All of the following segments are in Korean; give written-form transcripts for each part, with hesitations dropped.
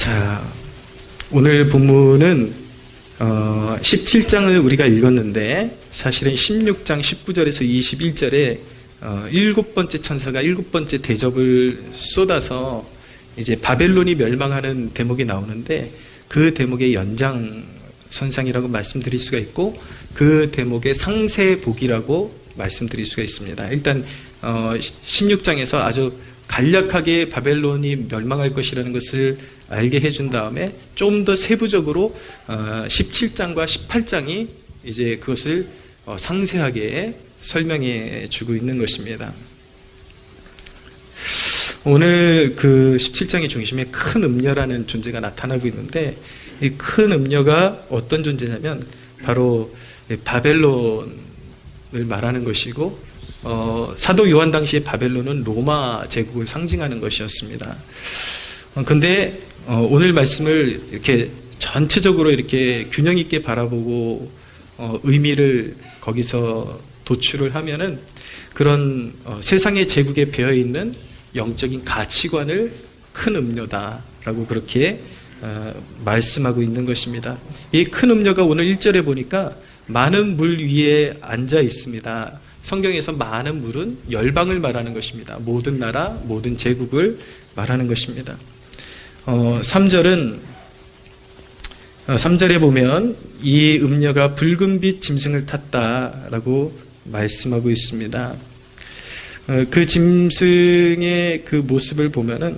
자, 오늘 본문은 17장을 우리가 읽었는데 사실은 16장 19절에서 21절에 일곱 번째 천사가 일곱 번째 대접을 쏟아서 이제 바벨론이 멸망하는 대목이 나오는데 그 대목의 연장선상이라고 말씀드릴 수가 있고 그 대목의 상세복이라고 말씀드릴 수가 있습니다. 일단 16장에서 아주 간략하게 바벨론이 멸망할 것이라는 것을 알게 해준 다음에 좀 더 세부적으로 17장과 18장이 이제 그것을 상세하게 설명해 주고 있는 것입니다. 오늘 그 17장의 중심에 큰 음녀라는 존재가 나타나고 있는데 이 큰 음녀가 어떤 존재냐면 바로 바벨론을 말하는 것이고 사도 요한 당시에 바벨론은 로마 제국을 상징하는 것이었습니다. 근데 오늘 말씀을 이렇게 전체적으로 이렇게 균형 있게 바라보고 의미를 거기서 도출을 하면은 그런 세상의 제국에 배어 있는 영적인 가치관을 큰 음녀다라고 그렇게 말씀하고 있는 것입니다. 이 큰 음녀가 오늘 1절에 보니까 많은 물 위에 앉아 있습니다. 성경에서 많은 물은 열방을 말하는 것입니다. 모든 나라, 모든 제국을 말하는 것입니다. 3절에 보면 이 음녀가 붉은빛 짐승을 탔다라고 말씀하고 있습니다. 그 짐승의 그 모습을 보면은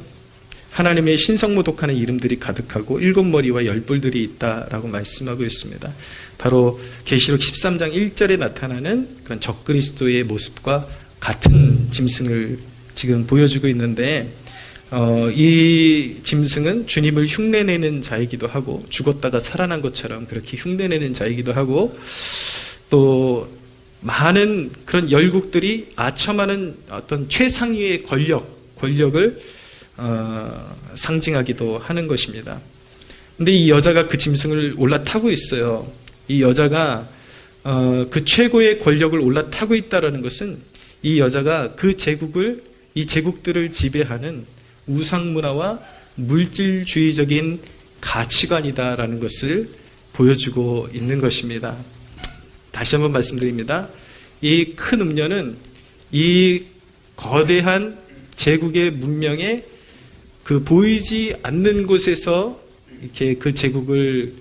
하나님의 신성모독하는 이름들이 가득하고 일곱 머리와 열 뿔들이 있다라고 말씀하고 있습니다. 바로 계시록 13장 1절에 나타나는 그런 적그리스도의 모습과 같은 짐승을 지금 보여주고 있는데 이 짐승은 주님을 흉내내는 자이기도 하고 죽었다가 살아난 것처럼 그렇게 흉내내는 자이기도 하고 또 많은 그런 열국들이 아첨하는 어떤 최상위의 권력을 상징하기도 하는 것입니다. 근데 이 여자가 그 짐승을 올라타고 있어요. 이 여자가 그 최고의 권력을 올라타고 있다는 것은 이 여자가 이 제국들을 지배하는 우상문화와 물질주의적인 가치관이다라는 것을 보여주고 있는 것입니다. 다시 한번 말씀드립니다. 이 큰 음녀는 이 거대한 제국의 문명에 그 보이지 않는 곳에서 이렇게 그 제국을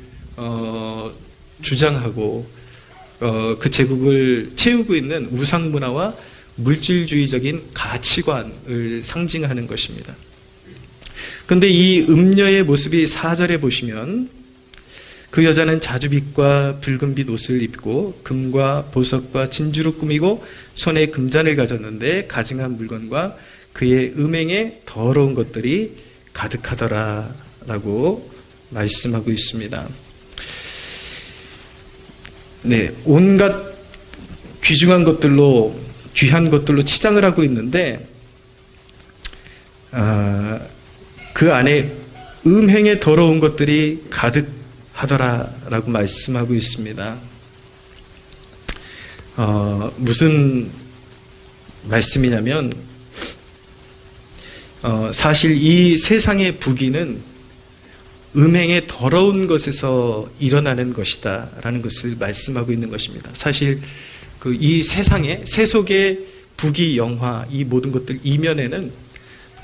주장하고 그 제국을 채우고 있는 우상문화와 물질주의적인 가치관을 상징하는 것입니다. 그런데 이 음녀의 모습이 4절에 보시면 그 여자는 자주빛과 붉은빛 옷을 입고 금과 보석과 진주로 꾸미고 손에 금잔을 가졌는데 가증한 물건과 그의 음행에 더러운 것들이 가득하더라 라고 말씀하고 있습니다. 네, 온갖 귀중한 것들로 귀한 것들로 치장을 하고 있는데 그 안에 음행에 더러운 것들이 가득하더라라고 말씀하고 있습니다. 무슨 말씀이냐면 사실 이 세상의 부귀는 음행의 더러운 것에서 일어나는 것이다 라는 것을 말씀하고 있는 것입니다. 사실 이 세상의 세속의 부귀 영화 이 모든 것들 이면에는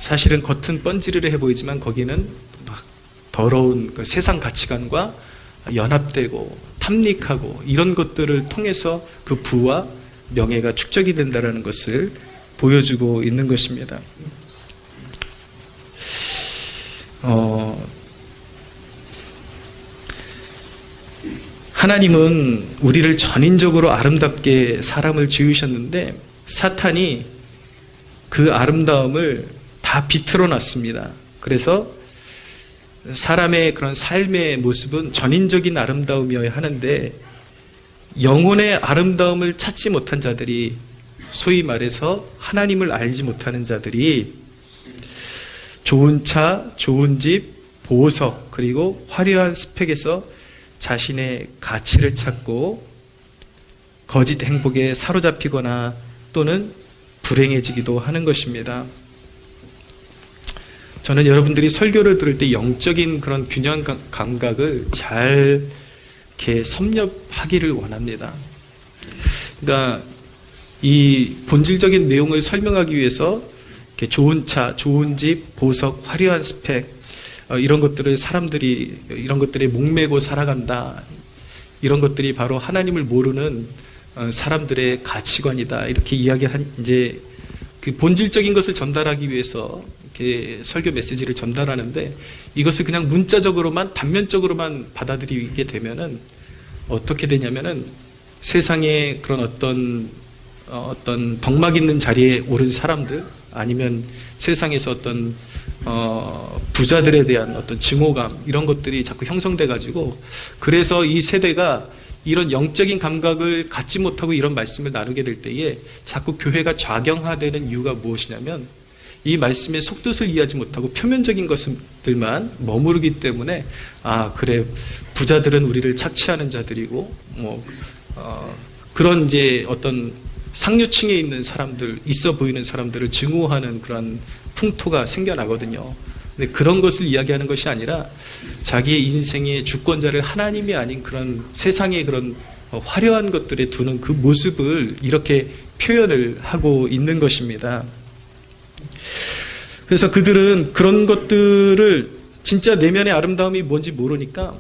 사실은 겉은 뻔지르르해 보이지만 거기는 막 더러운 그 세상 가치관과 연합되고 탐닉하고 이런 것들을 통해서 그 부와 명예가 축적이 된다는 것을 보여주고 있는 것입니다. 하나님은 우리를 전인적으로 아름답게 사람을 지으셨는데 사탄이 그 아름다움을 다 비틀어 놨습니다. 그래서 사람의 그런 삶의 모습은 전인적인 아름다움이어야 하는데 영혼의 아름다움을 찾지 못한 자들이 소위 말해서 하나님을 알지 못하는 자들이 좋은 차, 좋은 집, 보석 그리고 화려한 스펙에서 자신의 가치를 찾고 거짓 행복에 사로잡히거나 또는 불행해지기도 하는 것입니다. 저는 여러분들이 설교를 들을 때 영적인 그런 균형 감각을 잘 이렇게 섭렵하기를 원합니다. 그러니까 이 본질적인 내용을 설명하기 위해서 이렇게 좋은 차, 좋은 집, 보석, 화려한 스펙, 이런 것들을 사람들이 이런 것들에 목매고 살아간다. 이런 것들이 바로 하나님을 모르는 사람들의 가치관이다. 이렇게 이야기한 이제 그 본질적인 것을 전달하기 위해서 이렇게 설교 메시지를 전달하는데, 이것을 그냥 문자적으로만 단면적으로만 받아들이게 되면은 어떻게 되냐면은 세상에 그런 어떤 덕막 있는 자리에 오른 사람들, 아니면 세상에서 어떤 부자들에 대한 어떤 증오감, 이런 것들이 자꾸 형성돼 가지고, 그래서 이 세대가 이런 영적인 감각을 갖지 못하고 이런 말씀을 나누게 될 때에 자꾸 교회가 좌경화되는 이유가 무엇이냐면, 이 말씀의 속뜻을 이해하지 못하고 표면적인 것들만 머무르기 때문에, 아 그래, 부자들은 우리를 착취하는 자들이고 그런 이제 어떤 상류층에 있는 사람들, 있어 보이는 사람들을 증오하는 그런 풍토가 생겨나거든요. 근데 그런 것을 이야기하는 것이 아니라 자기의 인생의 주권자를 하나님이 아닌 그런 세상의 그런 화려한 것들에 두는 그 모습을 이렇게 표현을 하고 있는 것입니다. 그래서 그들은 그런 것들을, 진짜 내면의 아름다움이 뭔지 모르니까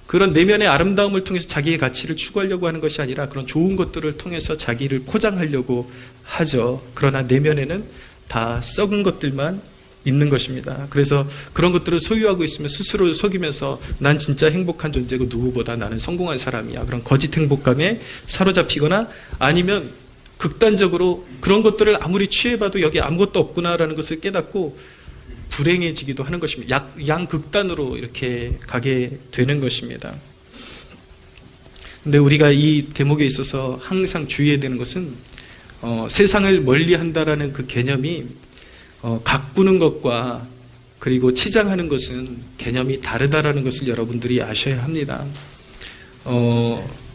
그런 내면의 아름다움을 통해서 자기의 가치를 추구하려고 하는 것이 아니라 그런 좋은 것들을 통해서 자기를 포장하려고 하죠. 그러나 내면에는 다 썩은 것들만 있는 것입니다. 그래서 그런 것들을 소유하고 있으면 스스로 속이면서 난 진짜 행복한 존재고 누구보다 나는 성공한 사람이야, 그런 거짓 행복감에 사로잡히거나, 아니면 극단적으로 그런 것들을 아무리 취해봐도 여기 아무것도 없구나라는 것을 깨닫고 불행해지기도 하는 것입니다. 양극단으로 이렇게 가게 되는 것입니다. 근데 우리가 이 대목에 있어서 항상 주의해야 되는 것은 세상을 멀리한다라는 그 개념이 가꾸는 것과 그리고 치장하는 것은 개념이 다르다라는 것을 여러분들이 아셔야 합니다.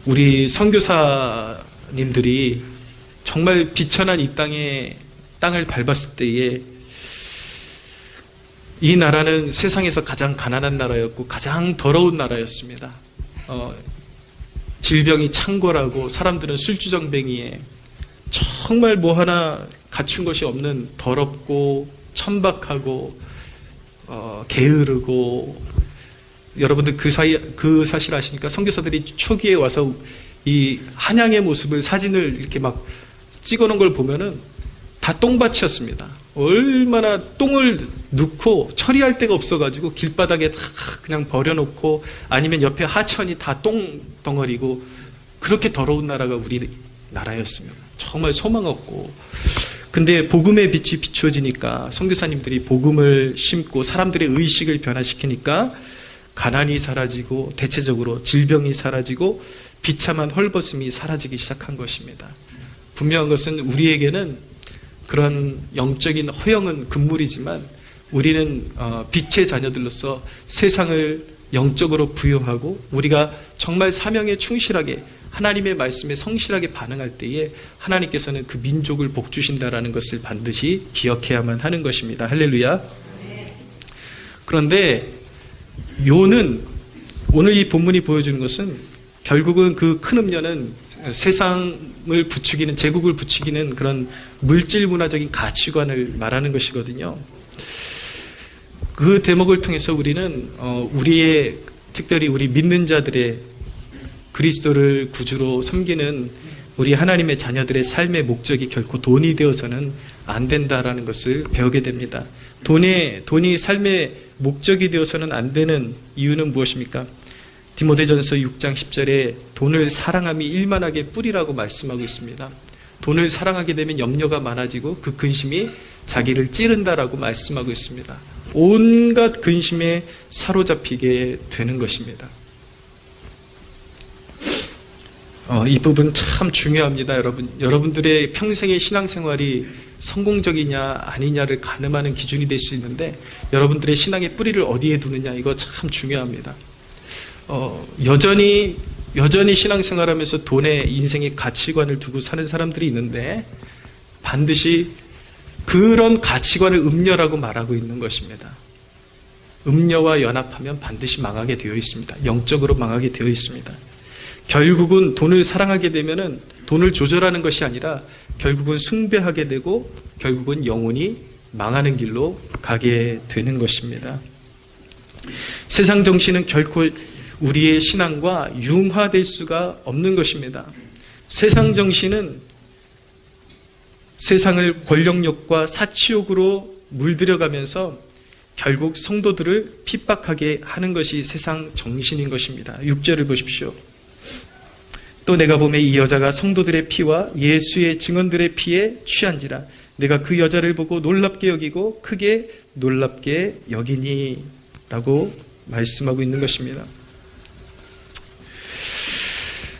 우리 선교사님들이 정말 비천한 이 땅을 밟았을 때에 이 나라는 세상에서 가장 가난한 나라였고 가장 더러운 나라였습니다. 질병이 창궐하고 사람들은 술주정뱅이에 정말 뭐 하나 갖춘 것이 없는, 더럽고 천박하고 게으르고, 여러분들 그 사실 아시니까 선교사들이 초기에 와서 이 한양의 모습을, 사진을 이렇게 막 찍어놓은 걸 보면은 다 똥밭이었습니다. 얼마나 똥을 넣고 처리할 데가 없어가지고 길바닥에 다 그냥 버려놓고, 아니면 옆에 하천이 다 똥 덩어리고, 그렇게 더러운 나라가 우리 나라였습니다. 정말 소망 없고. 근데 복음의 빛이 비추어지니까, 선교사님들이 복음을 심고 사람들의 의식을 변화시키니까 가난이 사라지고 대체적으로 질병이 사라지고 비참한 헐벗음이 사라지기 시작한 것입니다. 분명한 것은 우리에게는 그런 영적인 허영은 금물이지만 우리는 빛의 자녀들로서 세상을 영적으로 부여하고, 우리가 정말 사명에 충실하게 하나님의 말씀에 성실하게 반응할 때에 하나님께서는 그 민족을 복주신다라는 것을 반드시 기억해야만 하는 것입니다. 할렐루야. 그런데 요는, 오늘 이 본문이 보여주는 것은 결국은 그 큰 음녀는 세상을 부추기는, 제국을 부추기는 그런 물질 문화적인 가치관을 말하는 것이거든요. 그 대목을 통해서 우리는 우리의, 특별히 우리 믿는 자들의 그리스도를 구주로 섬기는 우리 하나님의 자녀들의 삶의 목적이 결코 돈이 되어서는 안 된다라는 것을 배우게 됩니다. 돈이 삶의 목적이 되어서는 안 되는 이유는 무엇입니까? 디모데전서 6장 10절에 돈을 사랑함이 일만하게 뿌리라고 말씀하고 있습니다. 돈을 사랑하게 되면 염려가 많아지고 그 근심이 자기를 찌른다라고 말씀하고 있습니다. 온갖 근심에 사로잡히게 되는 것입니다. 이 부분 참 중요합니다, 여러분. 여러분들의 평생의 신앙생활이 성공적이냐 아니냐를 가늠하는 기준이 될 수 있는데, 여러분들의 신앙의 뿌리를 어디에 두느냐, 이거 참 중요합니다. 여전히 신앙생활하면서 돈에 인생의 가치관을 두고 사는 사람들이 있는데, 반드시 그런 가치관을 음녀라고 말하고 있는 것입니다. 음녀와 연합하면 반드시 망하게 되어 있습니다. 영적으로 망하게 되어 있습니다. 결국은 돈을 사랑하게 되면은 돈을 조절하는 것이 아니라 결국은 숭배하게 되고 결국은 영혼이 망하는 길로 가게 되는 것입니다. 세상 정신은 결코 우리의 신앙과 융화될 수가 없는 것입니다. 세상 정신은 세상을 권력욕과 사치욕으로 물들여가면서 결국 성도들을 핍박하게 하는 것이 세상 정신인 것입니다. 6절을 보십시오. 또 내가 보매 이 여자가 성도들의 피와 예수의 증언들의 피에 취한지라 내가 그 여자를 보고 놀랍게 여기고 크게 놀랍게 여기니 라고 말씀하고 있는 것입니다.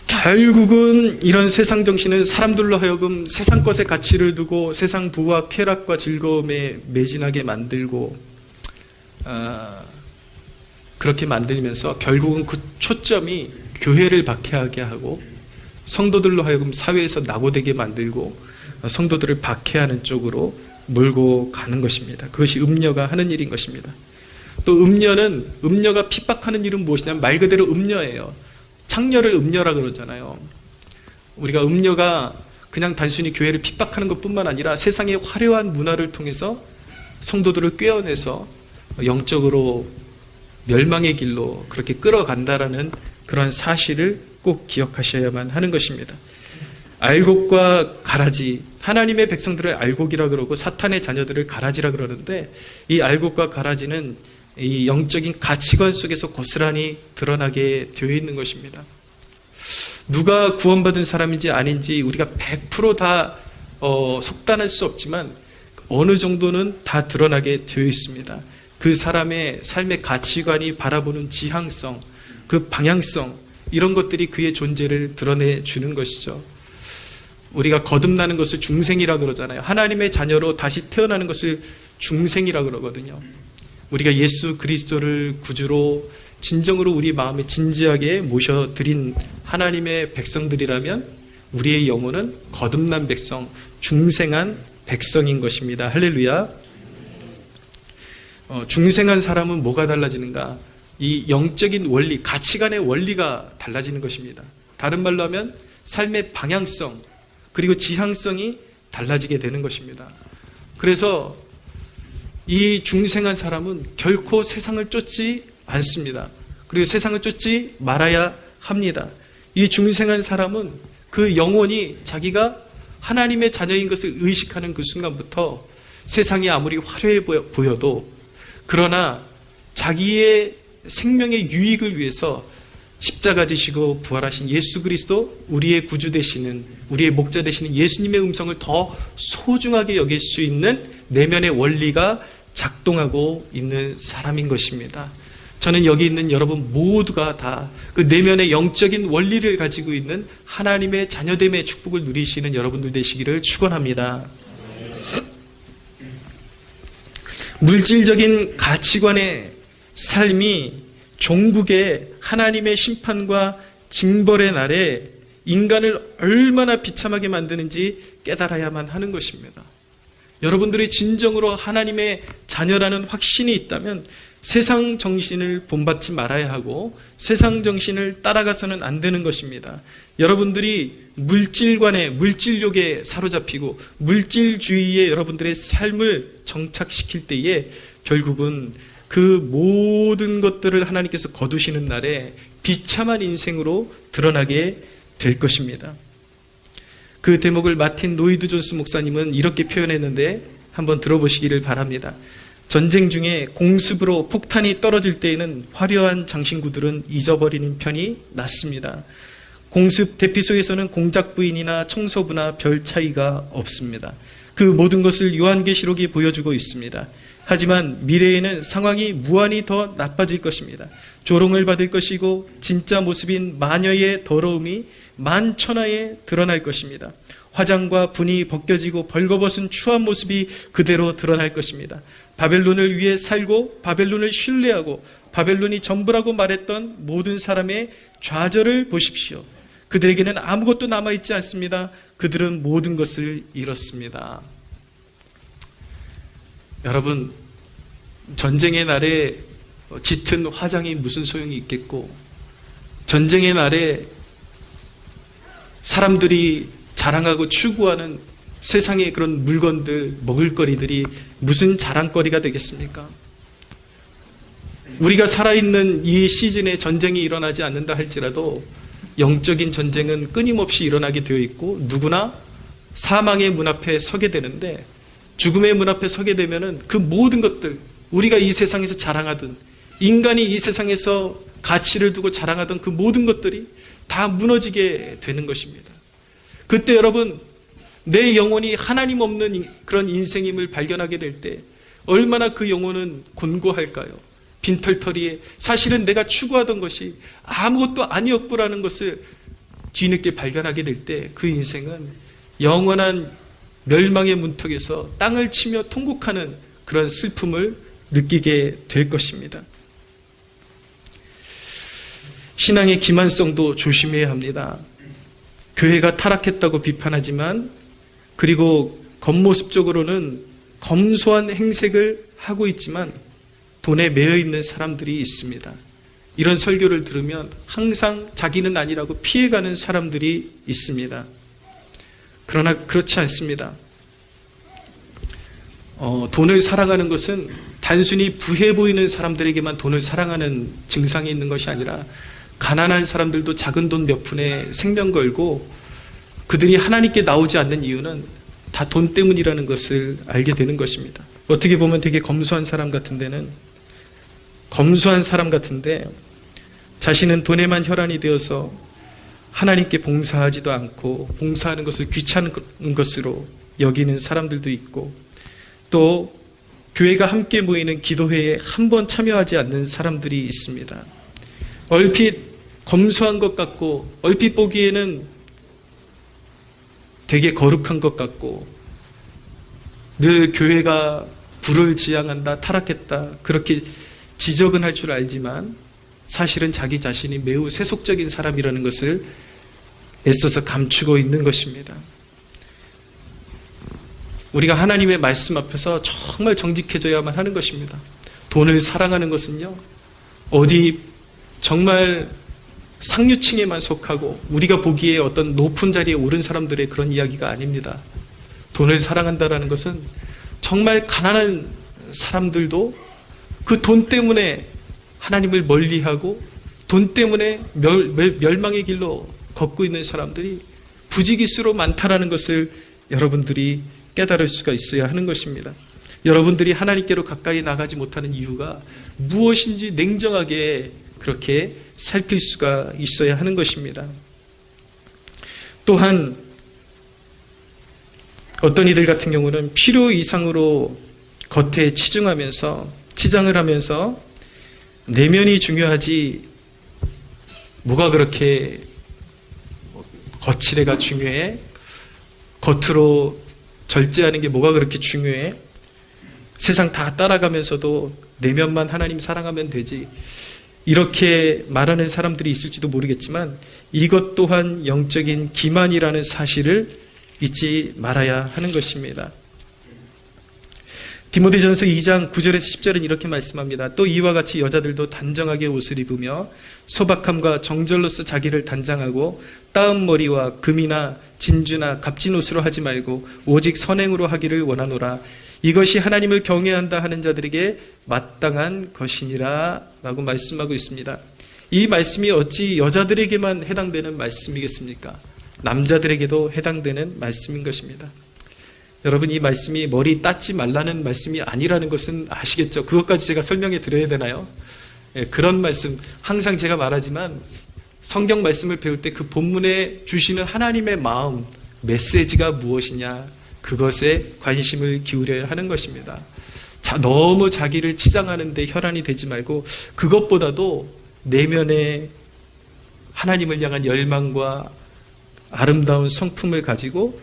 결국은 이런 세상 정신은 사람들로 하여금 세상 것에 가치를 두고 세상 부와 쾌락과 즐거움에 매진하게 만들고 그렇게 만들면서 결국은 그 초점이 교회를 박해하게 하고 성도들로 하여금 사회에서 낙오되게 만들고 성도들을 박해하는 쪽으로 몰고 가는 것입니다. 그것이 음녀가 하는 일인 것입니다. 또 음녀가 핍박하는 일은 무엇이냐면 말 그대로 음녀예요. 창녀를 음녀라 그러잖아요. 우리가 음녀가 그냥 단순히 교회를 핍박하는 것뿐만 아니라 세상의 화려한 문화를 통해서 성도들을 꿰어내서 영적으로 멸망의 길로 그렇게 끌어간다라는 그런 사실을 꼭 기억하셔야만 하는 것입니다. 알곡과 가라지, 하나님의 백성들을 알곡이라 그러고 사탄의 자녀들을 가라지라 그러는데 이 알곡과 가라지는 이 영적인 가치관 속에서 고스란히 드러나게 되어 있는 것입니다. 누가 구원받은 사람인지 아닌지 우리가 100% 속단할 수 없지만 어느 정도는 다 드러나게 되어 있습니다. 그 사람의 삶의 가치관이 바라보는 지향성, 그 방향성, 이런 것들이 그의 존재를 드러내주는 것이죠. 우리가 거듭나는 것을 중생이라 그러잖아요. 하나님의 자녀로 다시 태어나는 것을 중생이라 그러거든요. 우리가 예수 그리스도를 구주로 진정으로 우리 마음에 진지하게 모셔드린 하나님의 백성들이라면 우리의 영혼은 거듭난 백성, 중생한 백성인 것입니다. 할렐루야. 중생한 사람은 뭐가 달라지는가? 이 영적인 원리, 가치관의 원리가 달라지는 것입니다. 다른 말로 하면 삶의 방향성 그리고 지향성이 달라지게 되는 것입니다. 그래서 이 중생한 사람은 결코 세상을 쫓지 않습니다. 그리고 세상을 쫓지 말아야 합니다. 이 중생한 사람은 그 영혼이 자기가 하나님의 자녀인 것을 의식하는 그 순간부터 세상이 아무리 화려해 보여도 그러나 자기의 생명의 유익을 위해서 십자가 지시고 부활하신 예수 그리스도, 우리의 구주 되시는, 우리의 목자 되시는 예수님의 음성을 더 소중하게 여길 수 있는 내면의 원리가 작동하고 있는 사람인 것입니다. 저는 여기 있는 여러분 모두가 다 그 내면의 영적인 원리를 가지고 있는 하나님의 자녀됨의 축복을 누리시는 여러분들 되시기를 축원합니다. 물질적인 가치관의 삶이 종국의 하나님의 심판과 징벌의 날에 인간을 얼마나 비참하게 만드는지 깨달아야만 하는 것입니다. 여러분들이 진정으로 하나님의 자녀라는 확신이 있다면 세상 정신을 본받지 말아야 하고 세상 정신을 따라가서는 안 되는 것입니다. 여러분들이 물질관에, 물질욕에 사로잡히고 물질주의에 여러분들의 삶을 정착시킬 때에 결국은 그 모든 것들을 하나님께서 거두시는 날에 비참한 인생으로 드러나게 될 것입니다. 그 대목을 마틴 로이드 존스 목사님은 이렇게 표현했는데 한번 들어보시기를 바랍니다. 전쟁 중에 공습으로 폭탄이 떨어질 때에는 화려한 장신구들은 잊어버리는 편이 낫습니다. 공습 대피 속에서는 공작 부인이나 청소부나 별 차이가 없습니다. 그 모든 것을 요한계시록이 보여주고 있습니다. 하지만 미래에는 상황이 무한히 더 나빠질 것입니다. 조롱을 받을 것이고 진짜 모습인 마녀의 더러움이 만천하에 드러날 것입니다. 화장과 분이 벗겨지고 벌거벗은 추한 모습이 그대로 드러날 것입니다. 바벨론을 위해 살고 바벨론을 신뢰하고 바벨론이 전부라고 말했던 모든 사람의 좌절을 보십시오. 그들에게는 아무것도 남아있지 않습니다. 그들은 모든 것을 잃었습니다. 여러분, 전쟁의 날에 짙은 화장이 무슨 소용이 있겠고, 전쟁의 날에 사람들이 자랑하고 추구하는 세상의 그런 물건들, 먹을거리들이 무슨 자랑거리가 되겠습니까? 우리가 살아있는 이 시즌에 전쟁이 일어나지 않는다 할지라도 영적인 전쟁은 끊임없이 일어나게 되어 있고, 누구나 사망의 문 앞에 서게 되는데, 죽음의 문 앞에 서게 되면은 그 모든 것들, 우리가 이 세상에서 자랑하던, 인간이 이 세상에서 가치를 두고 자랑하던 그 모든 것들이 다 무너지게 되는 것입니다. 그때 여러분, 내 영혼이 하나님 없는 그런 인생임을 발견하게 될 때 얼마나 그 영혼은 곤고할까요? 빈털터리에 사실은 내가 추구하던 것이 아무것도 아니었구라는 것을 뒤늦게 발견하게 될 때 그 인생은 영원한 멸망의 문턱에서 땅을 치며 통곡하는 그런 슬픔을 느끼게 될 것입니다. 신앙의 기만성도 조심해야 합니다. 교회가 타락했다고 비판하지만, 그리고 겉모습적으로는 검소한 행색을 하고 있지만 돈에 매여 있는 사람들이 있습니다. 이런 설교를 들으면 항상 자기는 아니라고 피해가는 사람들이 있습니다. 그러나 그렇지 않습니다. 돈을 사랑하는 것은 단순히 부해 보이는 사람들에게만 돈을 사랑하는 증상이 있는 것이 아니라, 가난한 사람들도 작은 돈 몇 푼에 생명 걸고 그들이 하나님께 나오지 않는 이유는 다 돈 때문이라는 것을 알게 되는 것입니다. 어떻게 보면 되게 검소한 사람 같은데 자신은 돈에만 혈안이 되어서 하나님께 봉사하지도 않고 봉사하는 것을 귀찮은 것으로 여기는 사람들도 있고, 또 교회가 함께 모이는 기도회에 한 번 참여하지 않는 사람들이 있습니다. 얼핏 검소한 것 같고, 얼핏 보기에는 되게 거룩한 것 같고, 늘 교회가 불을 지향한다, 타락했다, 그렇게 지적은 할 줄 알지만 사실은 자기 자신이 매우 세속적인 사람이라는 것을 애써서 감추고 있는 것입니다. 우리가 하나님의 말씀 앞에서 정말 정직해져야만 하는 것입니다. 돈을 사랑하는 것은요, 어디 정말 상류층에만 속하고 우리가 보기에 어떤 높은 자리에 오른 사람들의 그런 이야기가 아닙니다. 돈을 사랑한다라는 것은 정말 가난한 사람들도 그 돈 때문에 하나님을 멀리하고 돈 때문에 멸망의 길로 걷고 있는 사람들이 부지기수로 많다라는 것을 여러분들이 깨달을 수가 있어야 하는 것입니다. 여러분들이 하나님께로 가까이 나가지 못하는 이유가 무엇인지 냉정하게 그렇게 살필 수가 있어야 하는 것입니다. 또한 어떤 이들 같은 경우는 필요 이상으로 겉에 치장을 하면서 내면이 중요하지 뭐가 그렇게 거칠애가 중요해? 겉으로 절제하는 게 뭐가 그렇게 중요해? 세상 다 따라가면서도 내면만 하나님 사랑하면 되지, 이렇게 말하는 사람들이 있을지도 모르겠지만 이것 또한 영적인 기만이라는 사실을 잊지 말아야 하는 것입니다. 디모데전서 2장 9절에서 10절은 이렇게 말씀합니다. 또 이와 같이 여자들도 단정하게 옷을 입으며 소박함과 정절로서 자기를 단장하고 따은 머리와 금이나 진주나 값진 옷으로 하지 말고 오직 선행으로 하기를 원하노라. 이것이 하나님을 경외한다 하는 자들에게 마땅한 것이니라 라고 말씀하고 있습니다. 이 말씀이 어찌 여자들에게만 해당되는 말씀이겠습니까? 남자들에게도 해당되는 말씀인 것입니다. 여러분, 이 말씀이 머리 땄지 말라는 말씀이 아니라는 것은 아시겠죠? 그것까지 제가 설명해 드려야 되나요? 그런 말씀, 항상 제가 말하지만 성경 말씀을 배울 때 그 본문에 주시는 하나님의 마음, 메시지가 무엇이냐, 그것에 관심을 기울여야 하는 것입니다. 너무 자기를 치장하는 데 혈안이 되지 말고 그것보다도 내면에 하나님을 향한 열망과 아름다운 성품을 가지고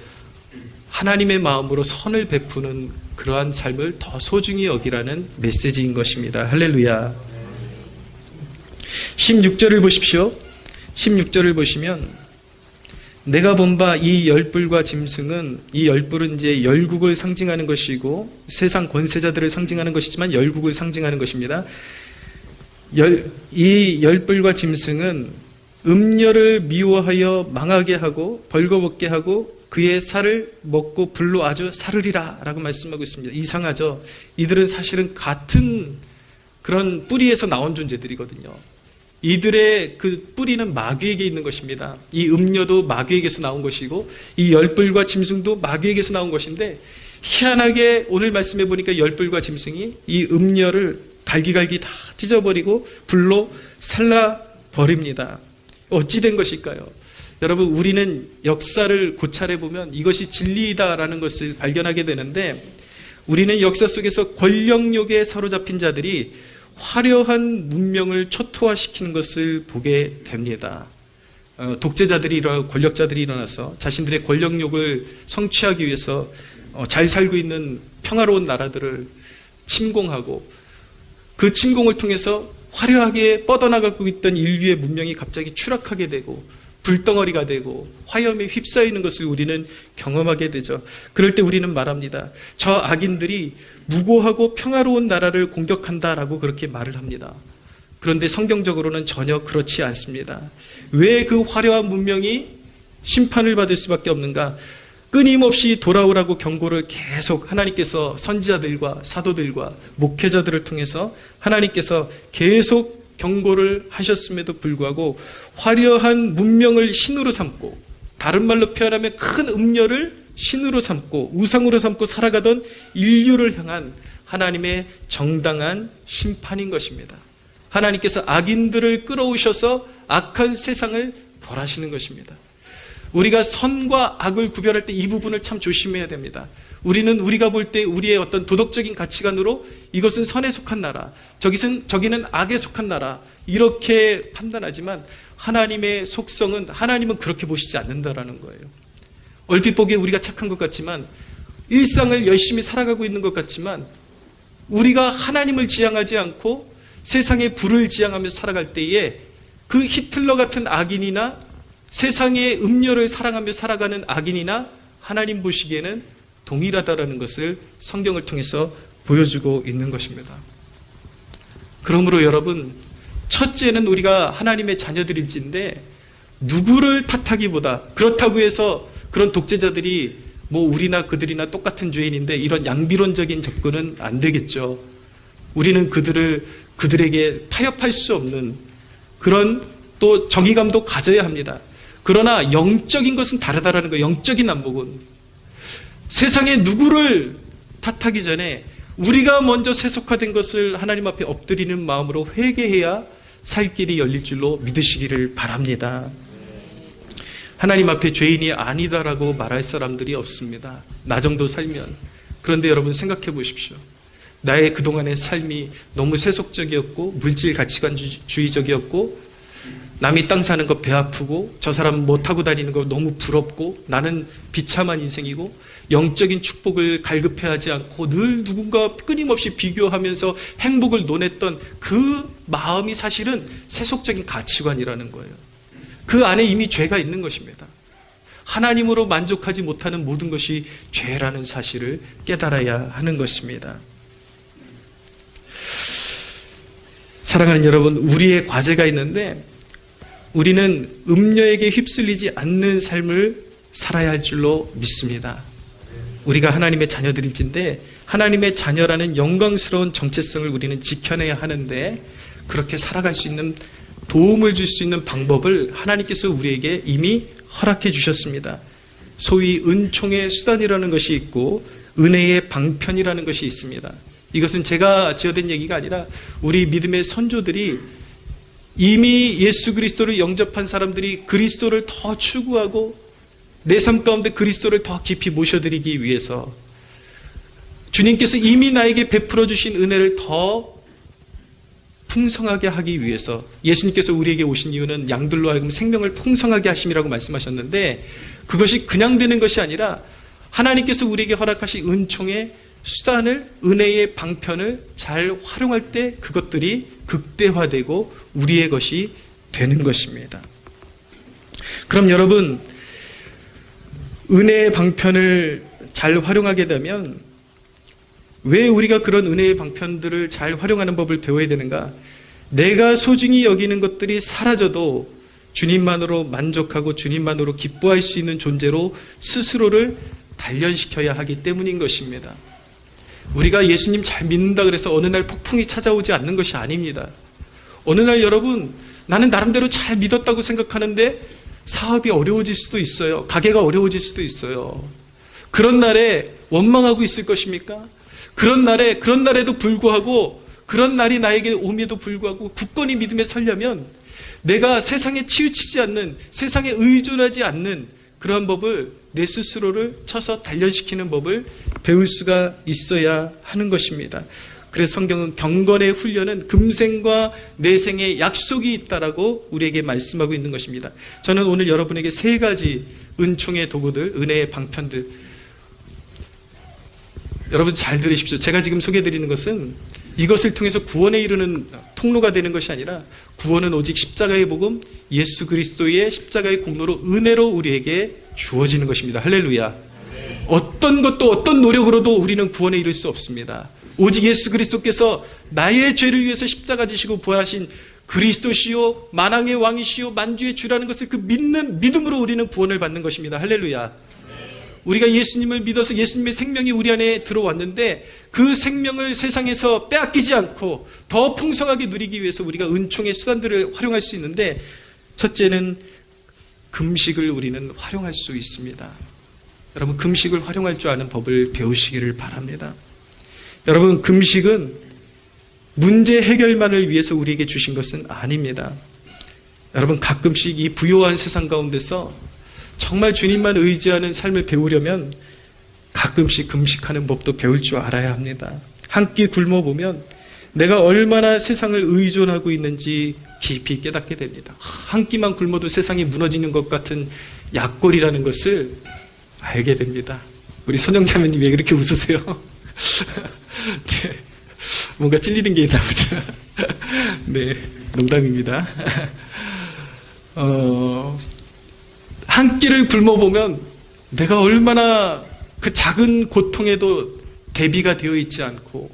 하나님의 마음으로 선을 베푸는 그러한 삶을 더 소중히 여기라는 메시지인 것입니다. 할렐루야. 16절을 보십시오. 16절을 보시면 내가 본 바 이 열불과 짐승은, 이 열불은 이제 열국을 상징하는 것이고 세상 권세자들을 상징하는 것이지만 열국을 상징하는 것입니다. 이 열불과 짐승은 음녀를 미워하여 망하게 하고 벌거벗게 하고 그의 살을 먹고 불로 아주 사르리라 라고 말씀하고 있습니다. 이상하죠? 이들은 사실은 같은 그런 뿌리에서 나온 존재들이거든요. 이들의 그 뿌리는 마귀에게 있는 것입니다. 이 음녀도 마귀에게서 나온 것이고 이 열불과 짐승도 마귀에게서 나온 것인데, 희한하게 오늘 말씀해 보니까 열불과 짐승이 이 음녀를 갈기갈기 다 찢어버리고 불로 살라버립니다. 어찌 된 것일까요? 여러분, 우리는 역사를 고찰해 보면 이것이 진리이다라는 것을 발견하게 되는데, 우리는 역사 속에서 권력욕에 사로잡힌 자들이 화려한 문명을 초토화시키는 것을 보게 됩니다. 독재자들이 일어나고 권력자들이 일어나서 자신들의 권력욕을 성취하기 위해서 잘 살고 있는 평화로운 나라들을 침공하고, 그 침공을 통해서 화려하게 뻗어나가고 있던 인류의 문명이 갑자기 추락하게 되고 불덩어리가 되고 화염에 휩싸이는 것을 우리는 경험하게 되죠. 그럴 때 우리는 말합니다. 저 악인들이 무고하고 평화로운 나라를 공격한다라고 그렇게 말을 합니다. 그런데 성경적으로는 전혀 그렇지 않습니다. 왜 그 화려한 문명이 심판을 받을 수밖에 없는가? 끊임없이 돌아오라고 경고를 계속 하나님께서 선지자들과 사도들과 목회자들을 통해서 하나님께서 계속 경고를 하셨음에도 불구하고 화려한 문명을 신으로 삼고, 다른 말로 표현하면 큰 음녀를 신으로 삼고 우상으로 삼고 살아가던 인류를 향한 하나님의 정당한 심판인 것입니다. 하나님께서 악인들을 끌어오셔서 악한 세상을 벌하시는 것입니다. 우리가 선과 악을 구별할 때 이 부분을 참 조심해야 됩니다. 우리는 우리가 볼 때 우리의 어떤 도덕적인 가치관으로 이것은 선에 속한 나라, 저기는 악에 속한 나라, 이렇게 판단하지만 하나님의 속성은, 하나님은 그렇게 보시지 않는다라는 거예요. 얼핏 보기에 우리가 착한 것 같지만, 일상을 열심히 살아가고 있는 것 같지만, 우리가 하나님을 지향하지 않고 세상의 불을 지향하면서 살아갈 때에 그 히틀러 같은 악인이나 세상의 음료를 사랑하며 살아가는 악인이나 하나님 보시기에는 동일하다라는 것을 성경을 통해서 보여주고 있는 것입니다. 그러므로 여러분, 첫째는 우리가 하나님의 자녀들일진데 누구를 탓하기보다, 그렇다고 해서 그런 독재자들이 뭐 우리나 그들이나 똑같은 죄인인데 이런 양비론적인 접근은 안 되겠죠. 우리는 그들에게 타협할 수 없는 그런 또 정의감도 가져야 합니다. 그러나 영적인 것은 다르다라는 거예요. 영적인 안목은. 세상에 누구를 탓하기 전에 우리가 먼저 세속화된 것을 하나님 앞에 엎드리는 마음으로 회개해야 살 길이 열릴 줄로 믿으시기를 바랍니다. 하나님 앞에 죄인이 아니다라고 말할 사람들이 없습니다. 나 정도 살면. 그런데 여러분 생각해 보십시오. 나의 그동안의 삶이 너무 세속적이었고 물질 가치관주의적이었고, 남이 땅 사는 거 배 아프고 저 사람 뭐 타고 다니는 거 너무 부럽고 나는 비참한 인생이고, 영적인 축복을 갈급해하지 않고 늘 누군가 끊임없이 비교하면서 행복을 논했던 그 마음이 사실은 세속적인 가치관이라는 거예요. 그 안에 이미 죄가 있는 것입니다. 하나님으로 만족하지 못하는 모든 것이 죄라는 사실을 깨달아야 하는 것입니다. 사랑하는 여러분, 우리의 과제가 있는데 우리는 음녀에게 휩쓸리지 않는 삶을 살아야 할 줄로 믿습니다. 우리가 하나님의 자녀들일진데 하나님의 자녀라는 영광스러운 정체성을 우리는 지켜내야 하는데, 그렇게 살아갈 수 있는, 도움을 줄 수 있는 방법을 하나님께서 우리에게 이미 허락해 주셨습니다. 소위 은총의 수단이라는 것이 있고 은혜의 방편이라는 것이 있습니다. 이것은 제가 지어낸 얘기가 아니라 우리 믿음의 선조들이, 이미 예수 그리스도를 영접한 사람들이 그리스도를 더 추구하고 내 삶 가운데 그리스도를 더 깊이 모셔드리기 위해서, 주님께서 이미 나에게 베풀어 주신 은혜를 더 풍성하게 하기 위해서, 예수님께서 우리에게 오신 이유는 양들로 하여금 생명을 풍성하게 하심이라고 말씀하셨는데, 그것이 그냥 되는 것이 아니라 하나님께서 우리에게 허락하신 은총의 수단을, 은혜의 방편을 잘 활용할 때 그것들이 극대화되고 우리의 것이 되는 것입니다. 그럼 여러분, 은혜의 방편을 잘 활용하게 되면, 왜 우리가 그런 은혜의 방편들을 잘 활용하는 법을 배워야 되는가? 내가 소중히 여기는 것들이 사라져도 주님만으로 만족하고 주님만으로 기뻐할 수 있는 존재로 스스로를 단련시켜야 하기 때문인 것입니다. 우리가 예수님 잘 믿는다 그래서 어느 날 폭풍이 찾아오지 않는 것이 아닙니다. 어느 날 여러분, 나는 나름대로 잘 믿었다고 생각하는데 사업이 어려워질 수도 있어요. 가게가 어려워질 수도 있어요. 그런 날에 원망하고 있을 것입니까? 그런 날에도 불구하고, 그런 날이 나에게 오면도 불구하고 굳건히 믿음에 서려면 내가 세상에 치우치지 않는, 세상에 의존하지 않는 그러한 법을, 내 스스로를 쳐서 단련시키는 법을 배울 수가 있어야 하는 것입니다. 그래서 성경은 경건의 훈련은 금생과 내생의 약속이 있다라고 우리에게 말씀하고 있는 것입니다. 저는 오늘 여러분에게 세 가지 은총의 도구들, 은혜의 방편들, 여러분 잘 들으십시오. 제가 지금 소개해드리는 것은 이것을 통해서 구원에 이르는 통로가 되는 것이 아니라, 구원은 오직 십자가의 복음, 예수 그리스도의 십자가의 공로로 은혜로 우리에게 주어지는 것입니다. 할렐루야. 어떤 것도 어떤 노력으로도 우리는 구원에 이를 수 없습니다. 오직 예수 그리스도께서 나의 죄를 위해서 십자가 지시고 부활하신 그리스도시요 만왕의 왕이시요 만주의 주라는 것을 그 믿는 믿음으로 우리는 구원을 받는 것입니다. 할렐루야. 우리가 예수님을 믿어서 예수님의 생명이 우리 안에 들어왔는데, 그 생명을 세상에서 빼앗기지 않고 더 풍성하게 누리기 위해서 우리가 은총의 수단들을 활용할 수 있는데, 첫째는 금식을 우리는 활용할 수 있습니다. 여러분, 금식을 활용할 줄 아는 법을 배우시기를 바랍니다. 여러분, 금식은 문제 해결만을 위해서 우리에게 주신 것은 아닙니다. 여러분, 가끔씩 이 부요한 세상 가운데서 정말 주님만 의지하는 삶을 배우려면 가끔씩 금식하는 법도 배울 줄 알아야 합니다. 한 끼 굶어보면 내가 얼마나 세상을 의존하고 있는지 깊이 깨닫게 됩니다. 한 끼만 굶어도 세상이 무너지는 것 같은 약골이라는 것을 알게 됩니다. 우리 선영자매님 왜 그렇게 웃으세요? 네, 뭔가 찔리는 게 있나 보죠. 네, 농담입니다. 한 끼를 굶어보면 내가 얼마나 그 작은 고통에도 대비가 되어 있지 않고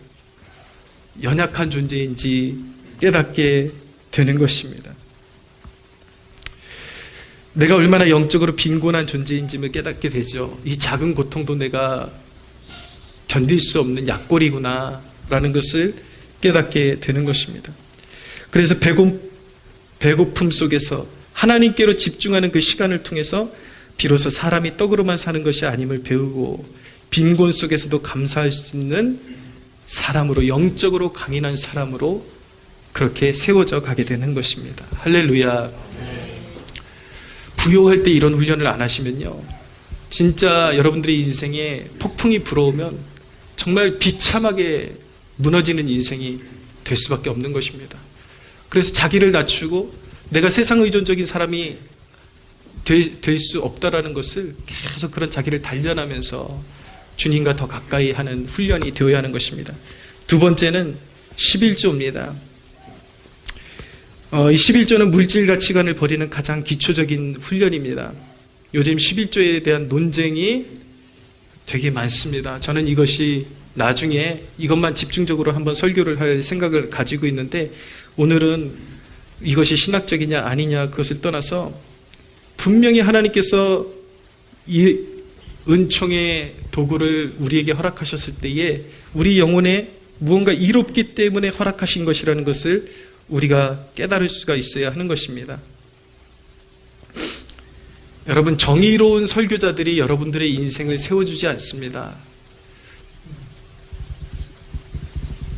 연약한 존재인지 깨닫게 되는 것입니다. 내가 얼마나 영적으로 빈곤한 존재인지를 깨닫게 되죠. 이 작은 고통도 내가 견딜 수 없는 약골이구나 라는 것을 깨닫게 되는 것입니다. 그래서 배고픔 속에서 하나님께로 집중하는 그 시간을 통해서 비로소 사람이 떡으로만 사는 것이 아님을 배우고, 빈곤 속에서도 감사할 수 있는 사람으로, 영적으로 강인한 사람으로 그렇게 세워져 가게 되는 것입니다. 할렐루야. 부요할 때 이런 훈련을 안 하시면요, 진짜 여러분들의 인생에 폭풍이 불어오면 정말 비참하게 무너지는 인생이 될 수밖에 없는 것입니다. 그래서 자기를 낮추고 내가 세상 의존적인 사람이 될 수 없다라는 것을 계속 그런 자기를 단련하면서 주님과 더 가까이 하는 훈련이 되어야 하는 것입니다. 두 번째는 11조입니다. 이 11조는 물질 가치관을 버리는 가장 기초적인 훈련입니다. 요즘 11조에 대한 논쟁이 되게 많습니다. 저는 이것이 나중에 이것만 집중적으로 한번 설교를 할 생각을 가지고 있는데, 오늘은 이것이 신학적이냐 아니냐 그것을 떠나서 분명히 하나님께서 이 은총의 도구를 우리에게 허락하셨을 때에 우리 영혼에 무언가 이롭기 때문에 허락하신 것이라는 것을 우리가 깨달을 수가 있어야 하는 것입니다. 여러분, 정의로운 설교자들이 여러분들의 인생을 세워주지 않습니다.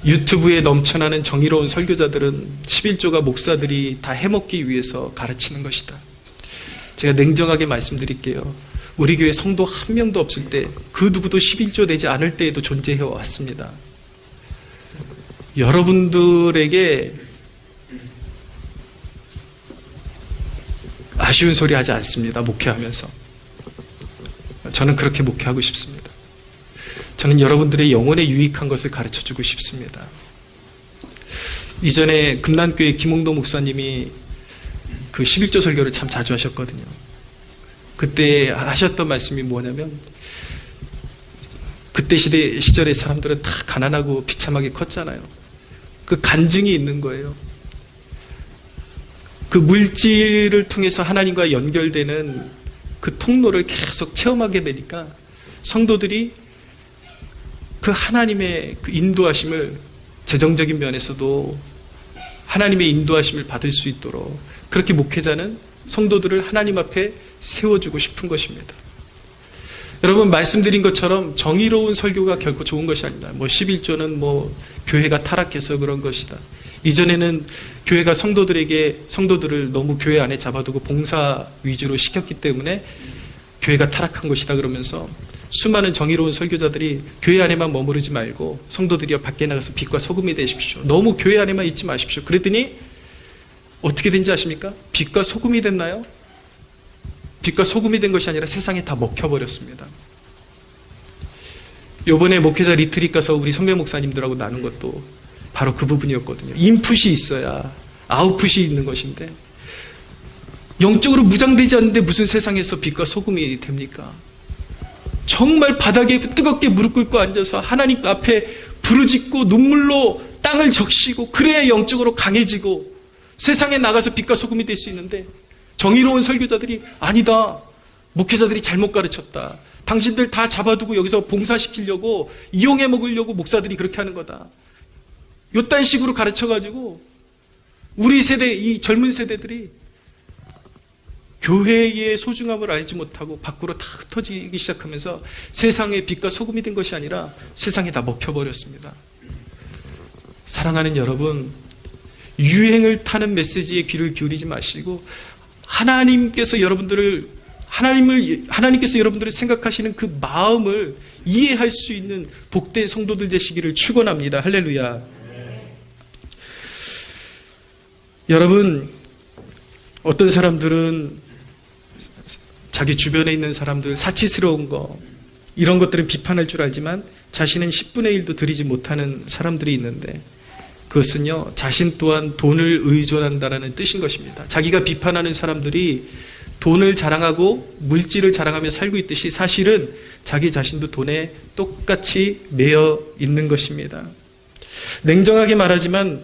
유튜브에 넘쳐나는 정의로운 설교자들은 11조가 목사들이 다 해먹기 위해서 가르치는 것이다. 제가 냉정하게 말씀드릴게요. 우리 교회 성도 한 명도 없을 때, 그 누구도 11조 되지 않을 때에도 존재해 왔습니다. 여러분들에게 아쉬운 소리 하지 않습니다. 목회하면서. 저는 그렇게 목회하고 싶습니다. 저는 여러분들의 영혼에 유익한 것을 가르쳐주고 싶습니다. 이전에 금난교회 김홍도 목사님이 그 11조 설교를 참 자주 하셨거든요. 그때 하셨던 말씀이 뭐냐면, 그때 시절의 사람들은 다 가난하고 비참하게 컸잖아요. 그 간증이 있는 거예요. 그 물질을 통해서 하나님과 연결되는 그 통로를 계속 체험하게 되니까 성도들이 그 하나님의 그 인도하심을, 재정적인 면에서도 하나님의 인도하심을 받을 수 있도록 그렇게 목회자는 성도들을 하나님 앞에 세워주고 싶은 것입니다. 여러분, 말씀드린 것처럼 정의로운 설교가 결코 좋은 것이 아니다. 11조는 교회가 타락해서 그런 것이다. 이전에는 교회가 성도들을 너무 교회 안에 잡아두고 봉사 위주로 시켰기 때문에 교회가 타락한 것이다 그러면서 수많은 정의로운 설교자들이 교회 안에만 머무르지 말고 성도들이여 밖에 나가서 빛과 소금이 되십시오. 너무 교회 안에만 있지 마십시오. 그랬더니 어떻게 된지 아십니까? 빛과 소금이 됐나요? 빛과 소금이 된 것이 아니라 세상에 다 먹혀버렸습니다. 요번에 목회자 리트릿 가서 우리 선배 목사님들하고 나눈 것도 바로 그 부분이었거든요. 인풋이 있어야 아웃풋이 있는 것인데, 영적으로 무장되지 않는데 무슨 세상에서 빛과 소금이 됩니까? 정말 바닥에 뜨겁게 무릎 꿇고 앉아서 하나님 앞에 부르짖고 눈물로 땅을 적시고, 그래야 영적으로 강해지고 세상에 나가서 빛과 소금이 될 수 있는데, 정의로운 설교자들이 아니다, 목회자들이 잘못 가르쳤다, 당신들 다 잡아두고 여기서 봉사시키려고 이용해 먹으려고 목사들이 그렇게 하는 거다, 요딴 식으로 가르쳐가지고 우리 세대, 이 젊은 세대들이 교회의 소중함을 알지 못하고 밖으로 다 흩어지기 시작하면서 세상의 빛과 소금이 된 것이 아니라 세상에 다 먹혀버렸습니다. 사랑하는 여러분, 유행을 타는 메시지에 귀를 기울이지 마시고 하나님께서 여러분들을 생각하시는 그 마음을 이해할 수 있는 복된 성도들 되시기를 축원합니다. 할렐루야. 여러분, 어떤 사람들은 자기 주변에 있는 사람들, 사치스러운 거, 이런 것들은 비판할 줄 알지만 자신은 10분의 1도 드리지 못하는 사람들이 있는데, 그것은요, 자신 또한 돈을 의존한다는 뜻인 것입니다. 자기가 비판하는 사람들이 돈을 자랑하고 물질을 자랑하며 살고 있듯이 사실은 자기 자신도 돈에 똑같이 매여 있는 것입니다. 냉정하게 말하지만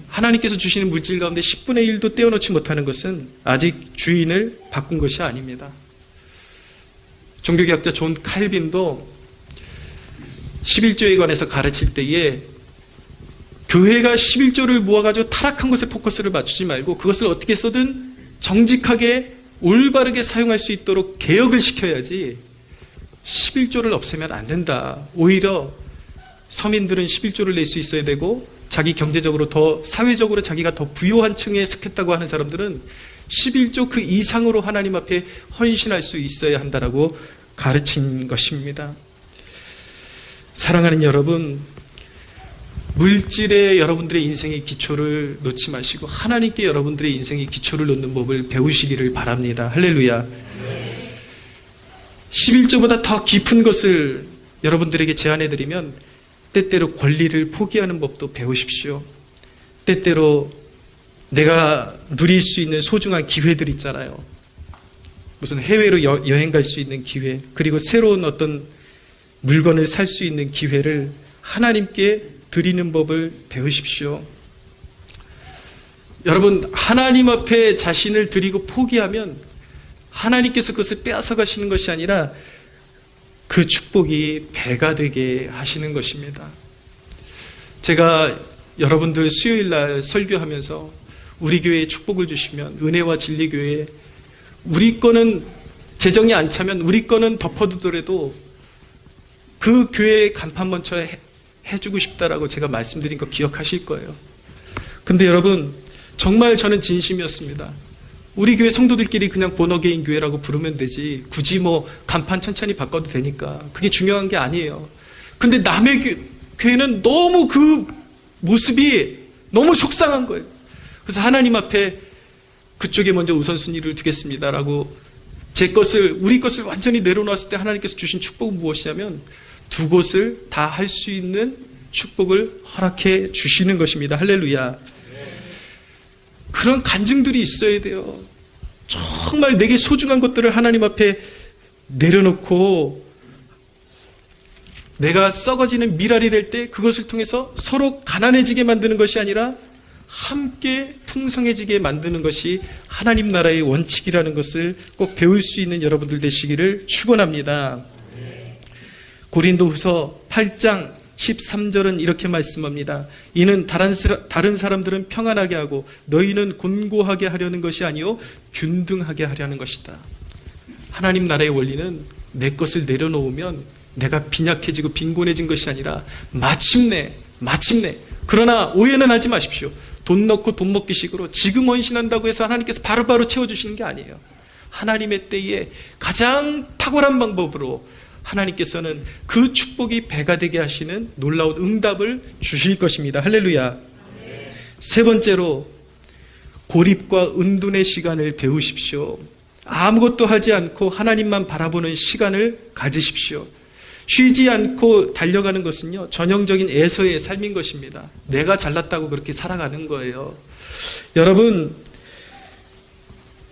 하나님께서 주시는 물질 가운데 10분의 1도 떼어놓지 못하는 것은 아직 주인을 바꾼 것이 아닙니다. 종교개혁자 존 칼빈도 11조에 관해서 가르칠 때에 교회가 11조를 모아가지고 타락한 것에 포커스를 맞추지 말고 그것을 어떻게 해서든 정직하게 올바르게 사용할 수 있도록 개혁을 시켜야지 11조를 없애면 안 된다. 오히려 서민들은 11조를 낼 수 있어야 되고 자기 경제적으로 더 사회적으로 자기가 더 부유한 층에 속했다고 하는 사람들은 11조 그 이상으로 하나님 앞에 헌신할 수 있어야 한다라고 가르친 것입니다. 사랑하는 여러분, 물질에 여러분들의 인생의 기초를 놓지 마시고 하나님께 여러분들의 인생의 기초를 놓는 법을 배우시기를 바랍니다. 할렐루야. 11조보다 더 깊은 것을 여러분들에게 제안해드리면 때때로 권리를 포기하는 법도 배우십시오. 때때로 내가 누릴 수 있는 소중한 기회들 있잖아요. 무슨 해외로 여행 갈 수 있는 기회, 그리고 새로운 어떤 물건을 살 수 있는 기회를 하나님께 드리는 법을 배우십시오. 여러분, 하나님 앞에 자신을 드리고 포기하면 하나님께서 그것을 빼앗아 가시는 것이 아니라 그 축복이 배가 되게 하시는 것입니다. 제가 여러분들 수요일날 설교하면서 우리 교회에 축복을 주시면 은혜와 진리교회, 우리 거는 재정이 안 차면 우리 거는 덮어두더라도 그 교회의 간판 먼저 해주고 싶다라고 제가 말씀드린 거 기억하실 거예요. 근데 여러분, 정말 저는 진심이었습니다. 우리 교회 성도들끼리 그냥 본어게인 교회라고 부르면 되지 굳이 간판 천천히 바꿔도 되니까 그게 중요한 게 아니에요. 근데 남의 교회는 너무 그 모습이 너무 속상한 거예요. 그래서 하나님 앞에 그쪽에 먼저 우선순위를 두겠습니다라고 우리 것을 완전히 내려놓았을 때 하나님께서 주신 축복은 무엇이냐면 두 곳을 다 할 수 있는 축복을 허락해 주시는 것입니다. 할렐루야. 그런 간증들이 있어야 돼요. 정말 내게 소중한 것들을 하나님 앞에 내려놓고 내가 썩어지는 밀알이 될 때 그것을 통해서 서로 가난해지게 만드는 것이 아니라 함께 풍성해지게 만드는 것이 하나님 나라의 원칙이라는 것을 꼭 배울 수 있는 여러분들 되시기를 축원합니다. 고린도후서 8장 13절은 이렇게 말씀합니다. 이는 다른 사람들은 평안하게 하고 너희는 곤고하게 하려는 것이 아니요 균등하게 하려는 것이다. 하나님 나라의 원리는 내 것을 내려놓으면 내가 빈약해지고 빈곤해진 것이 아니라 마침내 그러나 오해는 하지 마십시오. 돈 넣고 돈 먹기식으로 지금 헌신한다고 해서 하나님께서 바로바로 채워주시는 게 아니에요. 하나님의 때에 가장 탁월한 방법으로 하나님께서는 그 축복이 배가 되게 하시는 놀라운 응답을 주실 것입니다. 할렐루야. 세 번째로 고립과 은둔의 시간을 배우십시오. 아무것도 하지 않고 하나님만 바라보는 시간을 가지십시오. 쉬지 않고 달려가는 것은요, 전형적인 에서의 삶인 것입니다. 내가 잘났다고 그렇게 살아가는 거예요. 여러분,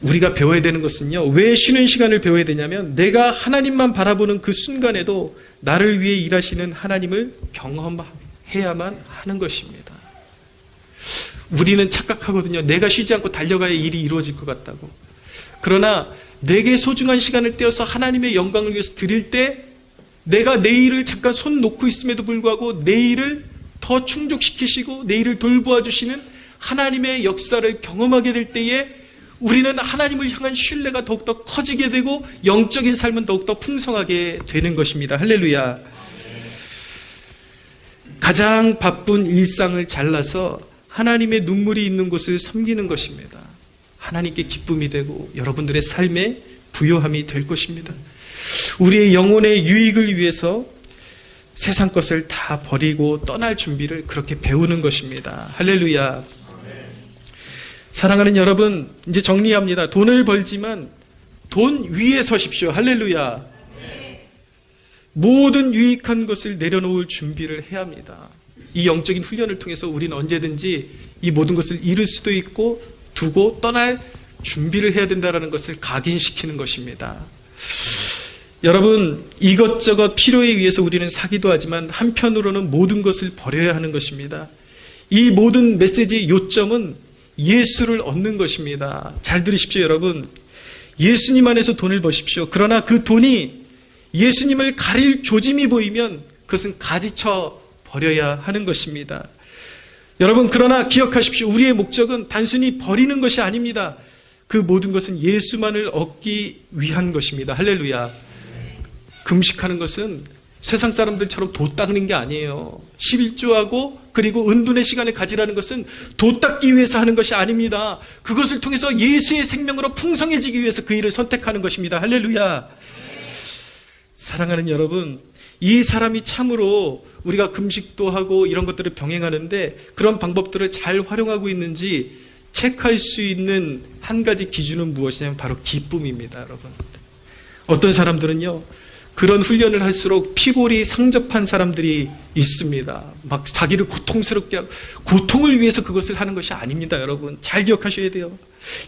우리가 배워야 되는 것은요, 왜 쉬는 시간을 배워야 되냐면 내가 하나님만 바라보는 그 순간에도 나를 위해 일하시는 하나님을 경험해야만 하는 것입니다. 우리는 착각하거든요. 내가 쉬지 않고 달려가야 일이 이루어질 것 같다고. 그러나 내게 소중한 시간을 떼어서 하나님의 영광을 위해서 드릴 때 내가 내 일을 잠깐 손 놓고 있음에도 불구하고 내 일을 더 충족시키시고 내 일을 돌보아 주시는 하나님의 역사를 경험하게 될 때에 우리는 하나님을 향한 신뢰가 더욱더 커지게 되고 영적인 삶은 더욱더 풍성하게 되는 것입니다. 할렐루야. 가장 바쁜 일상을 잘라서 하나님의 눈물이 있는 곳을 섬기는 것입니다. 하나님께 기쁨이 되고 여러분들의 삶에 부요함이 될 것입니다. 우리의 영혼의 유익을 위해서 세상 것을 다 버리고 떠날 준비를 그렇게 배우는 것입니다. 할렐루야. 사랑하는 여러분, 이제 정리합니다. 돈을 벌지만 돈 위에 서십시오. 할렐루야. 모든 유익한 것을 내려놓을 준비를 해야 합니다. 이 영적인 훈련을 통해서 우리는 언제든지 이 모든 것을 잃을 수도 있고 두고 떠날 준비를 해야 된다는 것을 각인시키는 것입니다. 여러분, 이것저것 필요에 의해서 우리는 사기도 하지만 한편으로는 모든 것을 버려야 하는 것입니다. 이 모든 메시지의 요점은 예수를 얻는 것입니다. 잘 들으십시오, 여러분. 예수님 안에서 돈을 버십시오. 그러나 그 돈이 예수님을 가릴 조짐이 보이면 그것은 가지쳐 버려야 하는 것입니다. 여러분, 그러나 기억하십시오. 우리의 목적은 단순히 버리는 것이 아닙니다. 그 모든 것은 예수만을 얻기 위한 것입니다. 할렐루야. 금식하는 것은 세상 사람들처럼 도 닦는 게 아니에요. 11조하고 그리고 은둔의 시간을 가지라는 것은 도 닦기 위해서 하는 것이 아닙니다. 그것을 통해서 예수의 생명으로 풍성해지기 위해서 그 일을 선택하는 것입니다. 할렐루야. 사랑하는 여러분, 이 사람이 참으로 우리가 금식도 하고 이런 것들을 병행하는데 그런 방법들을 잘 활용하고 있는지 체크할 수 있는 한 가지 기준은 무엇이냐면 바로 기쁨입니다. 여러분, 어떤 사람들은요, 그런 훈련을 할수록 피골이 상접한 사람들이 있습니다. 막 자기를 고통스럽게 하고, 고통을 위해서 그것을 하는 것이 아닙니다. 여러분, 잘 기억하셔야 돼요.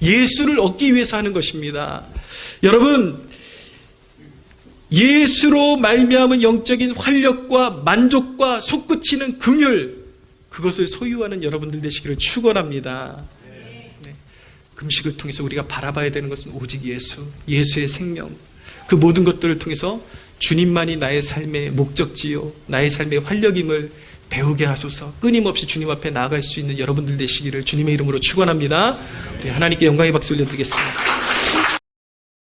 예수를 얻기 위해서 하는 것입니다. 여러분, 예수로 말미암은 영적인 활력과 만족과 솟구치는 긍휼, 그것을 소유하는 여러분들 되시기를 축원합니다. 네. 금식을 통해서 우리가 바라봐야 되는 것은 오직 예수, 예수의 생명, 그 모든 것들을 통해서 주님만이 나의 삶의 목적지요, 나의 삶의 활력임을 배우게 하소서. 끊임없이 주님 앞에 나아갈 수 있는 여러분들 되시기를 주님의 이름으로 축원합니다. 우리 하나님께 영광의 박수 올려드리겠습니다.